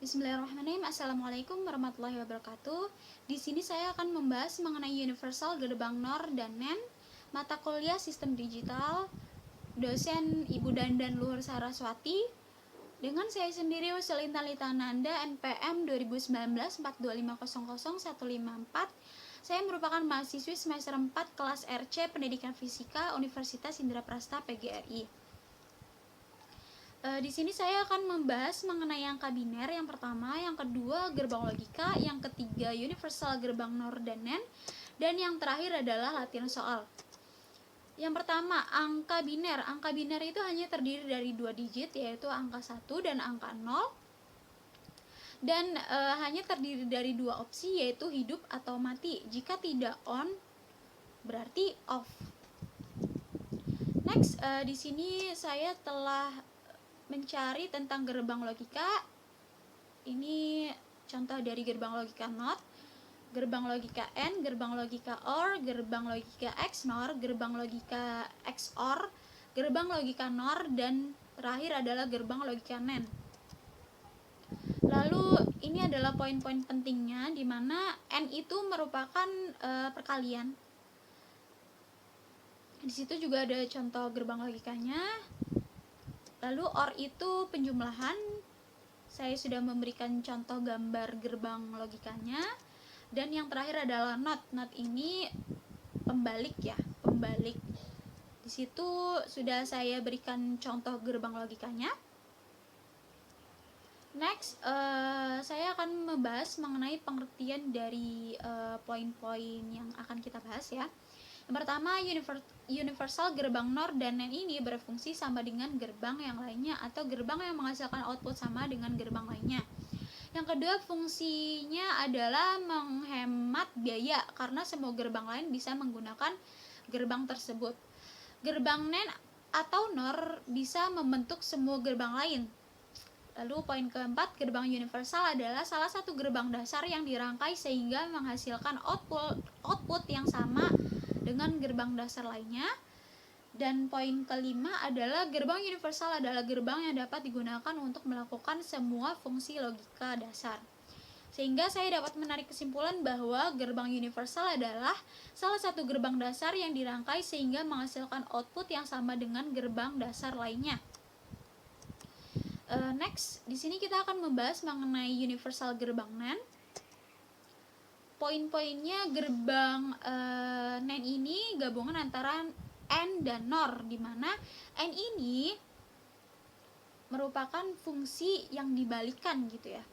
Bismillahirrahmanirrahim. Assalamualaikum warahmatullahi wabarakatuh. Di sini saya akan membahas mengenai universal gerbang NOR dan NEN, mata kuliah sistem digital, dosen Ibu Dandan Luhur Saraswati, dengan saya sendiri Uselin Talitananda, NPM 2019-42500154. Saya merupakan mahasiswi semester 4 kelas RC Pendidikan Fisika Universitas Indraprasta PGRI. Di sini saya akan membahas mengenai angka biner yang pertama, yang kedua gerbang logika, yang ketiga universal gerbang NOR dan NEN, dan yang terakhir adalah latihan soal. Yang pertama, angka biner. Angka biner itu hanya terdiri dari 2 digit, yaitu angka 1 dan angka 0, dan hanya terdiri dari 2 opsi, yaitu hidup atau mati. Jika tidak on, berarti off. Next, di sini saya telah mencari tentang gerbang logika. Ini contoh dari gerbang logika NOT, gerbang logika AND, gerbang logika OR, gerbang logika XNOR, gerbang logika XOR, gerbang logika NOR, dan terakhir adalah gerbang logika NEN. Lalu ini adalah poin-poin pentingnya, di mana N itu merupakan perkalian. Di situ juga ada contoh gerbang logikanya. Lalu OR itu penjumlahan. Saya sudah memberikan contoh gambar gerbang logikanya. Dan yang terakhir adalah NOT. NOT ini pembalik ya, pembalik. Di situ sudah saya berikan contoh gerbang logikanya. Next, saya akan membahas mengenai pengertian dari poin-poin yang akan kita bahas ya. Yang pertama, universal gerbang NOR dan NEN ini berfungsi sama dengan gerbang yang lainnya atau gerbang yang menghasilkan output sama dengan gerbang lainnya. Yang kedua, fungsinya adalah menghemat biaya karena semua gerbang lain bisa menggunakan gerbang tersebut. Gerbang NEN atau NOR bisa membentuk semua gerbang lain. Lalu poin keempat, gerbang universal adalah salah satu gerbang dasar yang dirangkai sehingga menghasilkan output yang sama dengan gerbang dasar lainnya. Dan poin kelima adalah gerbang universal adalah gerbang yang dapat digunakan untuk melakukan semua fungsi logika dasar. Sehingga saya dapat menarik kesimpulan bahwa gerbang universal adalah salah satu gerbang dasar yang dirangkai sehingga menghasilkan output yang sama dengan gerbang dasar lainnya. Next, di sini kita akan membahas mengenai universal gerbang NEN. Poin-poinnya, gerbang NEN ini gabungan antara N dan NOR, di mana N ini merupakan fungsi yang dibalikan gitu ya.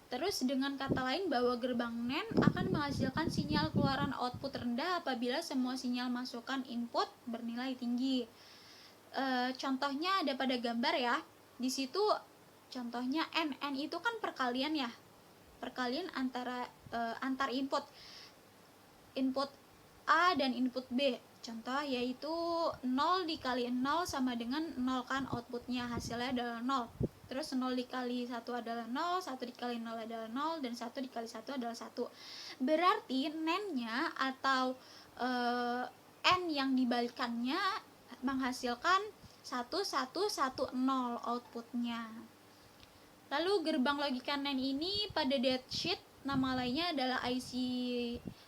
Terus dengan kata lain bahwa gerbang NEN akan menghasilkan sinyal keluaran output rendah apabila semua sinyal masukan input bernilai tinggi. Contohnya ada pada gambar ya. Di situ contohnya N itu kan perkalian ya. Perkalian antara antar input A dan input B. Contoh yaitu 0 dikali 0 sama dengan 0 kan, outputnya hasilnya adalah 0. Terus 0 dikali 1 adalah 0, 1 dikali 0 adalah 0, dan 1 dikali 1 adalah 1. Berarti NEN-nya atau N yang dibalikannya menghasilkan 1, 1, 1, 0 outputnya. Lalu gerbang logika NEN ini pada datasheet nama lainnya adalah IC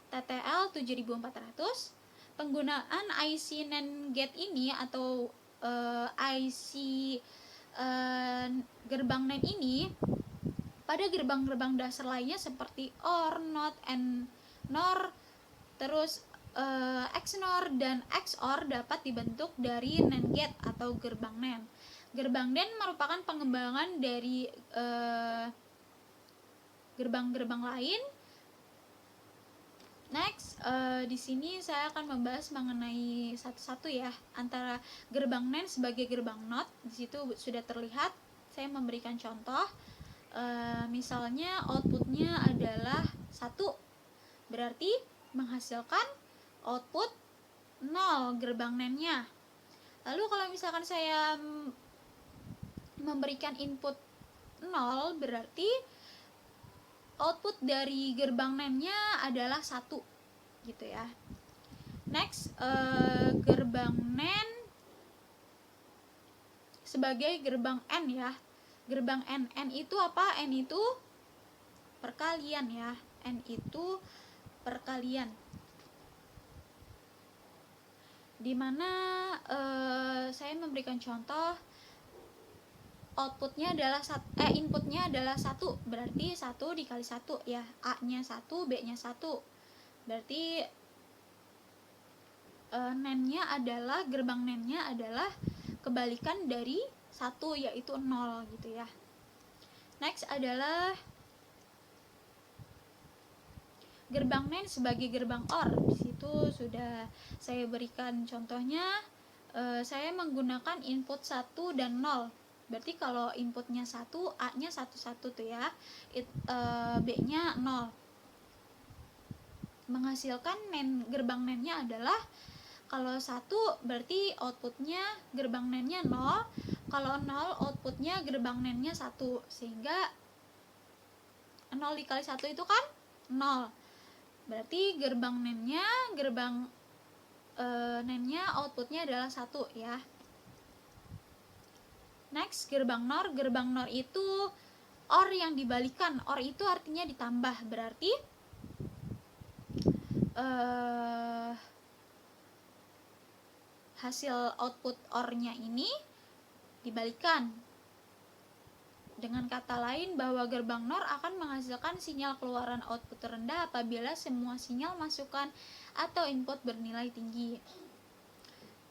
TTL 7400. Penggunaan IC NAND gate ini atau IC gerbang NAND ini pada gerbang-gerbang dasar lainnya seperti OR, NOT, and NOR, terus XNOR dan XOR dapat dibentuk dari NAND gate atau gerbang NAND. Gerbang NAND merupakan pengembangan dari gerbang-gerbang lain. Next, di sini saya akan membahas mengenai satu-satu ya, antara gerbang NAND sebagai gerbang NOT. Di situ sudah terlihat, saya memberikan contoh. Misalnya outputnya adalah 1, berarti menghasilkan output 0 gerbang NAND-nya. Lalu kalau misalkan saya memberikan input 0, berarti output dari gerbang NAND-nya adalah 1 gitu ya. Next, gerbang NAND sebagai gerbang N ya. gerbang n itu apa? N itu perkalian ya, n itu perkalian, dimana saya memberikan contoh outputnya adalah inputnya adalah 1, berarti 1 dikali 1 ya, A nya 1, B nya 1, berarti NAND-nya adalah, gerbang NAND-nya adalah kebalikan dari 1, yaitu 0 gitu ya. Next adalah gerbang NAND sebagai gerbang OR. Di situ sudah saya berikan contohnya. Saya menggunakan input 1 dan 0. Berarti kalau inputnya 1, A-nya 1 tuh ya, B-nya 0. Menghasilkan gerbang NAND-nya adalah, kalau 1 berarti outputnya gerbang NAND-nya 0, kalau 0 outputnya gerbang NAND-nya 1, sehingga 0 dikali 1 itu kan 0. Berarti gerbang NAND-nya outputnya adalah 1 ya. Next, gerbang NOR. Gerbang NOR itu OR yang dibalikan. OR itu artinya ditambah, berarti hasil output OR-nya ini dibalikan. Dengan kata lain, bahwa gerbang NOR akan menghasilkan sinyal keluaran output terendah apabila semua sinyal masukan atau input bernilai tinggi.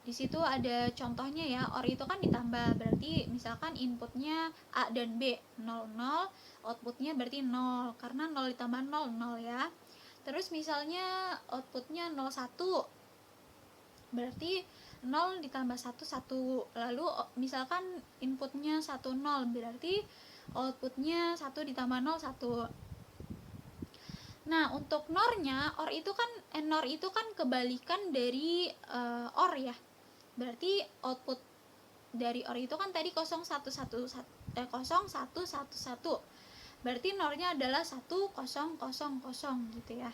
Di situ ada contohnya ya, OR itu kan ditambah, berarti misalkan inputnya A dan B 0, 0, outputnya berarti 0, karena 0 ditambah 0, 0 ya. Terus misalnya outputnya 0, 1, berarti 0 ditambah 1, 1. Lalu misalkan inputnya 1, 0, berarti outputnya 1 ditambah 0, 1. Nah, untuk NOR-nya, NOR itu kan kebalikan dari OR ya. Berarti output dari OR itu kan tadi 0111, berarti NOR-nya adalah 1000 gitu ya.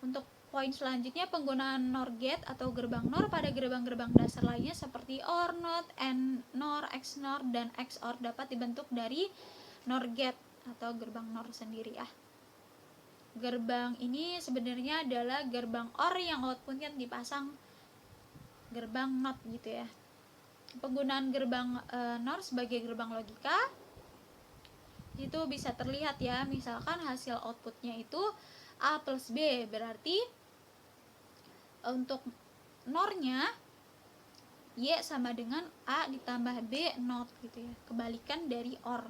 Untuk poin selanjutnya, penggunaan NOR gate atau gerbang NOR pada gerbang-gerbang dasar lainnya seperti OR, NOT, AND NOR, XNOR, dan XOR dapat dibentuk dari NOR gate atau gerbang NOR sendiri ya. Gerbang ini sebenarnya adalah gerbang OR yang outputnya dipasang gerbang NOT gitu ya. Penggunaan gerbang NOR sebagai gerbang logika itu bisa terlihat ya, misalkan hasil outputnya itu A plus B, berarti untuk NOR-nya Y sama dengan A ditambah B NOT gitu ya, kebalikan dari OR.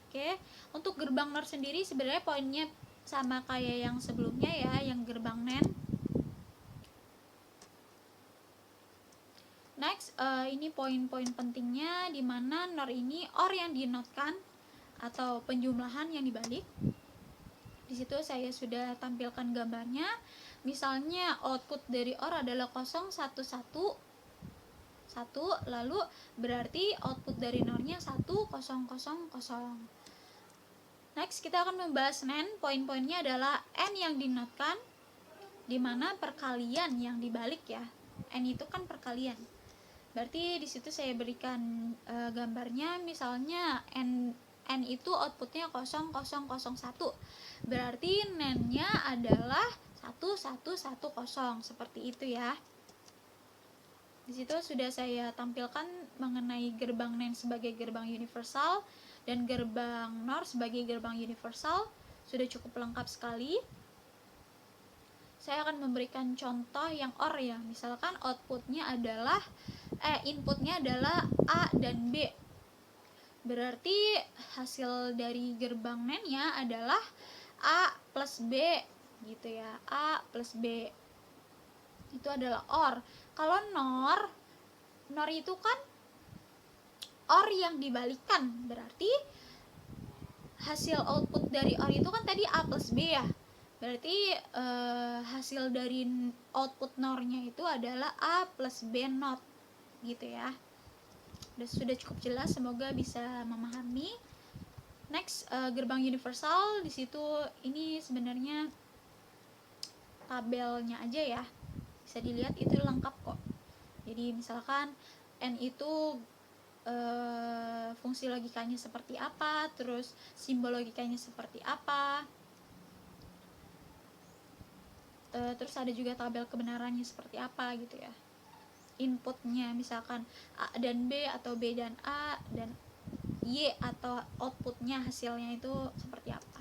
Oke, untuk gerbang NOR sendiri sebenarnya poinnya sama kayak yang sebelumnya ya, yang gerbang NAND. Next, ini poin-poin pentingnya, di mana NOR ini OR yang dinotkan atau penjumlahan yang dibalik. Di situ saya sudah tampilkan gambarnya. Misalnya output dari OR adalah 011 1, lalu berarti output dari NOR-nya 1000. Next, kita akan membahas NAND. Poin-poinnya adalah N yang dinotkan, dimana perkalian yang dibalik ya. N itu kan perkalian. Berarti di situ saya berikan gambarnya, misalnya N itu outputnya 0001, berarti NAND-nya adalah 1110, seperti itu ya. Di situ sudah saya tampilkan mengenai gerbang NAND sebagai gerbang universal dan gerbang NOR sebagai gerbang universal. Sudah cukup lengkap sekali. Saya akan memberikan contoh yang OR ya. Misalkan inputnya adalah A dan B. Berarti hasil dari gerbang NAND-nya adalah A plus B gitu ya. A plus B itu adalah OR. Kalau NOR itu kan OR yang dibalikan, berarti hasil output dari OR itu kan tadi A plus B ya. Berarti hasil dari output NOR-nya itu adalah A plus B NOT gitu ya. Sudah cukup jelas, semoga bisa memahami. Next, gerbang universal. Di situ ini sebenarnya tabelnya aja ya, bisa dilihat itu lengkap kok. Jadi misalkan N itu fungsi logikanya seperti apa, terus simbol logikanya seperti apa, terus ada juga tabel kebenarannya seperti apa gitu ya, inputnya misalkan A dan B atau B dan A dan Y, atau outputnya hasilnya itu seperti apa.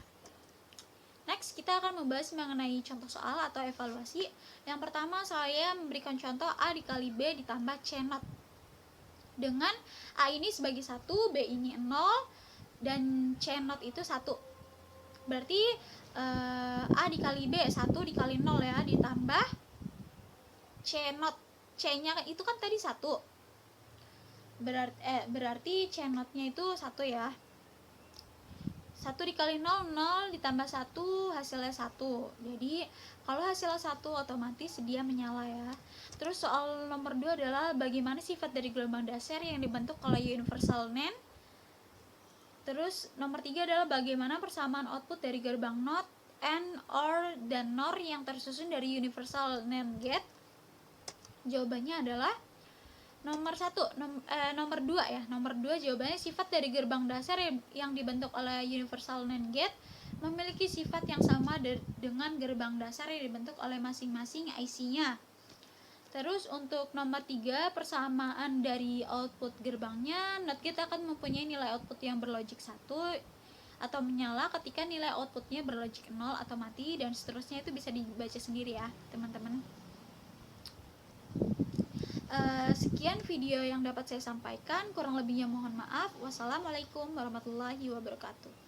Next, kita akan membahas mengenai contoh soal atau evaluasi. Yang pertama, saya memberikan contoh A dikali B ditambah C not dengan A ini sebagai 1, B ini 0, dan C not itu 1. Berarti A dikali B 1 dikali 0 ya, ditambah C not, C nya itu kan tadi 1, berarti C not nya itu 1 ya. 1 dikali 0, 0 ditambah 1 hasilnya 1. Jadi kalau hasilnya 1 otomatis dia menyala ya. Terus soal nomor 2 adalah bagaimana sifat dari gelombang dasar yang dibentuk oleh universal NAND. Terus nomor 3 adalah bagaimana persamaan output dari gerbang NOT, AND, OR, dan NOR yang tersusun dari universal NAND gate. Jawabannya adalah nomor 2 ya. Nomor 2 jawabannya sifat dari gerbang dasar yang dibentuk oleh universal NAND gate memiliki sifat yang sama dengan gerbang dasar yang dibentuk oleh masing-masing IC-nya. Terus untuk nomor 3, persamaan dari output gerbangnya, NOT gate akan mempunyai nilai output yang berlogik 1 atau menyala ketika nilai outputnya berlogik 0 atau mati, dan seterusnya. Itu bisa dibaca sendiri ya teman-teman. Sekian video yang dapat saya sampaikan, kurang lebihnya mohon maaf. Wassalamualaikum warahmatullahi wabarakatuh.